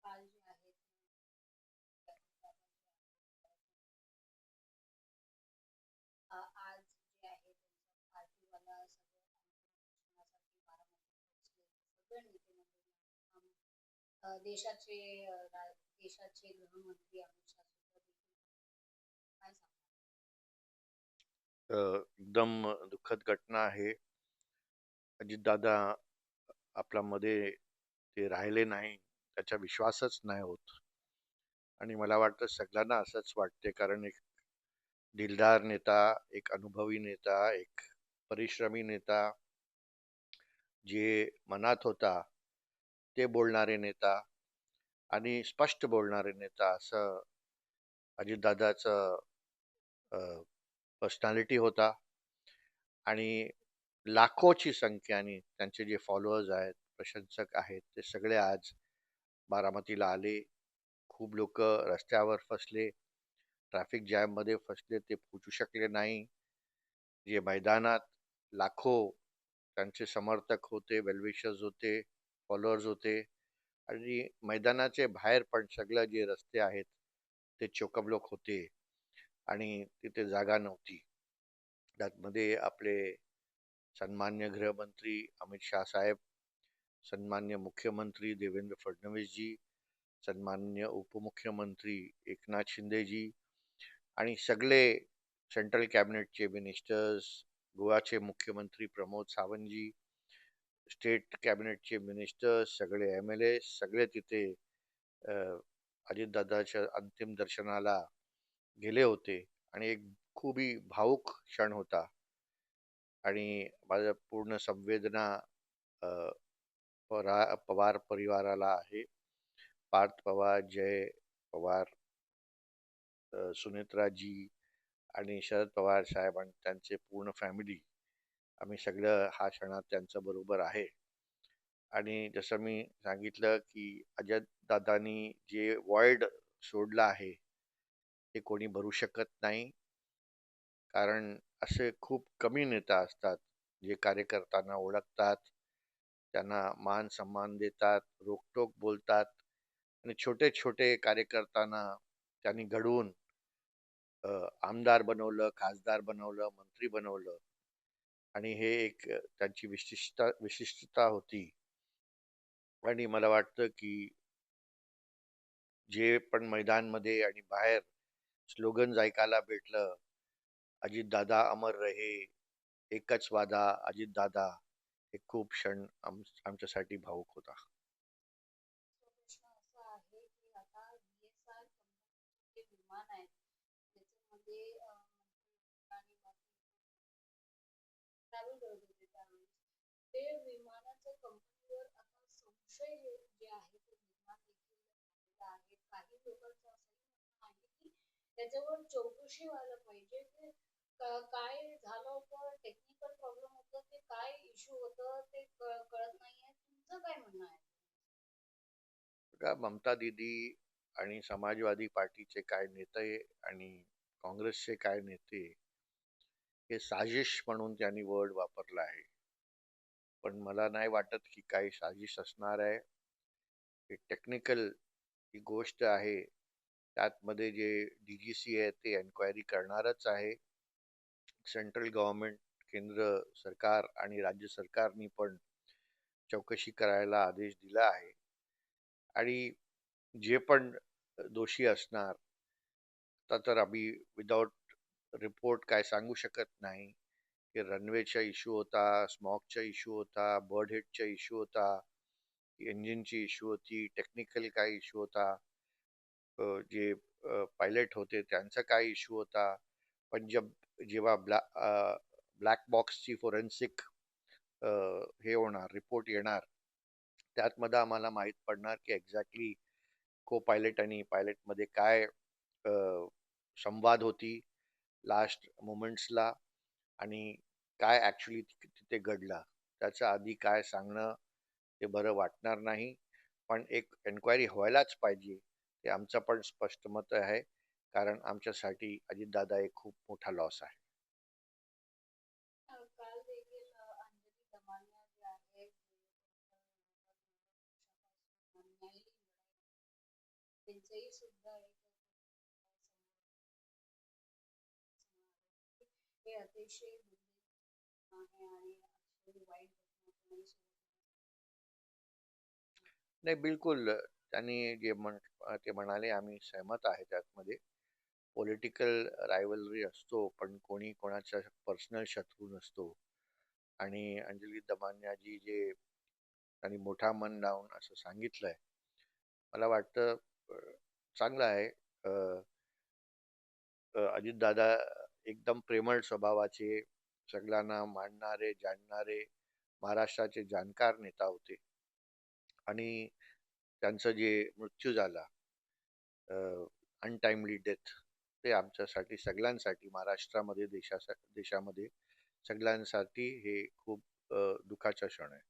काल जे आहे आज जे आहे त्यांचं पार्टीवाला सगळं शिक्षणासाठी बारामतीत पोहोचले. सगळे नेते मंडळी देशाचे देशाचे गृहमंत्री अमित शाह सुद्धा देखील काय सांगणार. एकदम दुःखद घटना आहे. अजितदादा आपल्या मध्ये ते राहिले नाही, त्याचा विश्वासच नाही होत. आणि मला वाटतं सगळ्यांना असंच वाटते, कारण एक दिलदार नेता, एक अनुभवी नेता, एक परिश्रमी नेता, जे मनात होता ते बोलणारे नेता आणि स्पष्ट बोलणारे नेता, असं अजितदादाचं पर्सनॅलिटी होता. आणि लाखोची संख्याने त्यांचे जे फॉलोअर्स आहेत, प्रशंसक आहेत, ते सगळे आज बारामतीला आले. खूप लोक रस्त्यावर फसले, ट्रॅफिक जॅममध्ये फसले, ते पोचू शकले नाही. जे मैदानात लाखो त्यांचे समर्थक होते, वेलविशर्स होते, फॉलोअर्स होते, आणि मैदानाचे बाहेर पण सगळं जे रस्ते आहेत ते चोकब्लोक होते आणि तिथे जागा नव्हती. त्यातमध्ये आपले सन्मान्य गृहमंत्री अमित शाह साहेब, सन्मान्य मुख्यमंत्री देवेंद्र फडणवीस जी, सन्मान्य उपमुख्यमंत्री एकनाथ शिंदे जी, आणि सगळे सेंट्रल कॅबिनेटचे मिनिस्टर्स, गोवाचे मुख्यमंत्री प्रमोद सावंत जी, स्टेट कॅबिनेटचे मिनिस्टर्स, सगळे MLA, सगळे तिथे अ, अजितदादाच्या अंतिम दर्शनाला गेले होते. आणि एक खूपही भावुक क्षण होता. आणि माझ्या पूर्ण संवेदना अ, पवार परिवाराला आहे. पार्थ पवार, जय पवार, सुनेत्राजी आणि शरद पवार साहेब आणि त्यांचे पूर्ण फॅमिली, आम्ही सगळं हा क्षणात त्यांच्या बरोबर आहे. आणि जसं मी सांगितलं की अजितदादांनी जे वॉइड सोडलं आहे ते कोणी भरू शकत नाही. कारण असे खूप कमी नेता असतात जे कार्यकर्त्यांना ओळखतात, त्यांना मान सन्मान देतात, रोखटोक बोलतात, आणि छोटे छोटे कार्यकर्त्यांना त्यांनी घडवून आमदार बनवलं, खासदार बनवलं, मंत्री बनवलं. आणि हे एक त्यांची विशिष्टता होती. आणि मला वाटतं की जे पण मैदानमध्ये आणि बाहेर स्लोगन्स ऐकायला भेटलं, अजितदादा अमर रहे, एकच वादा अजितदादा, हे खूप क्षण आमच्यासाठी भावुक होता. तो प्रश्न असा आहे की आता VSR कंपनीचे जे विमान आहेत त्याच्यामध्ये मंत्री आणि ट्रॅव्हल करत होते त्यावेळेस ते विमानाच्या कंपनीवर आता संशय जे आहे ते निर्माण देखील झालेला आहे. काही लोकांचं असंही म्हणणं आहे की त्याच्यावर चौकशी व्हायला पाहिजे की काय झालं होतं, टेक्निकल प्रॉब्लेम होतं, ते काय इश्यू होतं ते कळत नाहीये. तुमचं काय म्हणणं आहे? बघा, ममता दीदी आणि समाजवादी पार्टीचे काय नेते आणि काँग्रेसचे काय नेते, हे साजिश म्हणून त्यांनी वर्ड वापरला आहे. पण मला नाही वाटत की काही साजिश असणार आहे. हे टेक्निकल ही गोष्ट आहे. त्यातमध्ये जे DGC आहे ते एन्क्वायरी करणारच आहे. सेंट्रल गव्हर्नमेंट, केंद्र सरकार आणि राज्य सरकारनी पण चौकशी करायला आदेश दिला आहे. आणि जे पण दोषी असणार, तर आम्ही विदाउट रिपोर्ट काय सांगू शकत नाही. की रनवेचा इश्यू होता, स्मॉगचा इश्यू होता, बर्ड हिटचा इश्यू होता, इंजिनची इश्यू होती, टेक्निकल काय इश्यू होता, जे पायलट होते त्यांचा काय इश्यू होता. पण जेव्हा ब्लॅक बॉक्सची फोरेन्सिक हे होणार, रिपोर्ट येणार, त्यातमध्ये आम्हाला माहीत पडणार की एक्झॅक्टली को पायलट आणि पायलटमध्ये काय संवाद होती लास्ट मोमेंट्सला, आणि काय ॲक्च्युली तिथे घडलं. त्याच्या आधी काय सांगणं ते बरं वाटणार नाही. पण एक एन्क्वायरी व्हायलाच पाहिजे, हे आमचं पण स्पष्ट मत आहे. कारण आमच्यासाठी अजितदादा एक खूप मोठा लॉस आहे. काल देखील अंजली दमानिया जे आहे त्यांचंही सुद्धा एक हे अतिशय दुर्दैवी आहे आणि अतिशय वाईट घटना कोणासोबत नाही, बिलकुल त्यांनी ते म्हणाले आम्ही सहमत आहे त्यामध्ये. पॉलिटिकल रायव्हलरी असतो, पण कोणी कोणाचा पर्सनल शत्रू नसतो. आणि अंजली दमानियाजी जे त्यांनी मोठा मन लावून असं सांगितलंय, मला वाटतं चांगलं आहे. अजितदादा एकदम प्रेमळ स्वभावाचे, सगळ्यांना मानणारे, जाणणारे, महाराष्ट्राचे जाणकार नेता होते. आणि त्यांचा जे मृत्यू झाला, अनटाइमली डेथ, ते आमच्यासाठी सगळ्यांसाठी, महाराष्ट्रामध्ये, देशामध्ये सगळ्यांसाठी हे खूप दुःखाचा क्षण आहे.